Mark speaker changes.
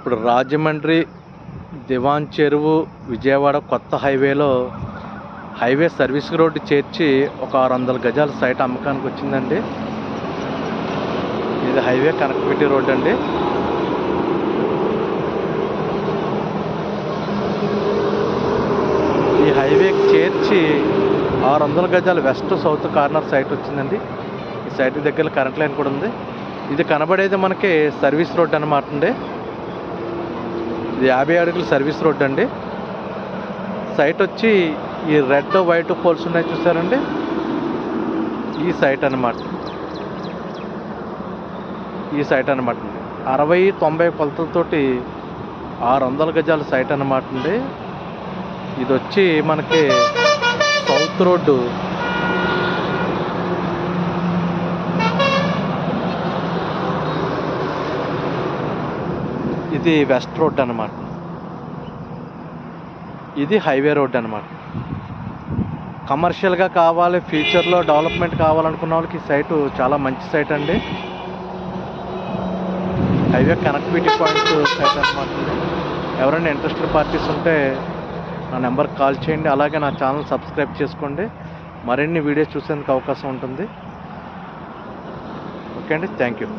Speaker 1: ఇప్పుడు రాజమండ్రి దివాన్ చెరువు విజయవాడ కొత్త హైవే సర్వీస్ రోడ్డు చేర్చి ఒక 600 గజాల సైట్ అమ్మకానికి వచ్చిందండి. ఇది హైవే కనెక్టివిటీ రోడ్ అండి. ఈ హైవేకి చేర్చి 600 గజాల వెస్ట్ సౌత్ కార్నర్ సైట్ వచ్చిందండి. ఈ సైట్ దగ్గర కరెంట్ లైన్ కూడా ఉంది. ఇది కనబడేది మనకి సర్వీస్ రోడ్ అన్నమాట అండి. ఇది 50 అడుగుల సర్వీస్ రోడ్ అండి. సైట్ వచ్చి ఈ రెడ్ వైట్ పోల్స్ ఉన్నాయి చూసారండి, ఈ సైట్ అనమాట. ఈ సైట్ అనమాట అండి 60-90 కొలతలతోటి 600 గజాల సైట్ అనమాట అండి. ఇది వచ్చి మనకి సౌత్ రోడ్డు, ఇది వెస్ట్ రోడ్ అనమాట. ఇది హైవే రోడ్ అనమాట. కమర్షియల్గా కావాలి, ఫ్యూచర్లో డెవలప్మెంట్ కావాలనుకున్న వాళ్ళకి ఈ సైటు చాలా మంచి సైట్ అండి. హైవే కనెక్టివిటీ పాయింట్ సైట్ అనమాట. ఎవరైనా ఇంట్రెస్టెడ్ పార్టీస్ ఉంటే నా నెంబర్కి కాల్ చేయండి. అలాగే నా ఛానల్ సబ్స్క్రైబ్ చేసుకోండి. మరిన్ని వీడియోస్ చూసేందుకు అవకాశం ఉంటుంది. ఓకే అండి, థ్యాంక్ యూ.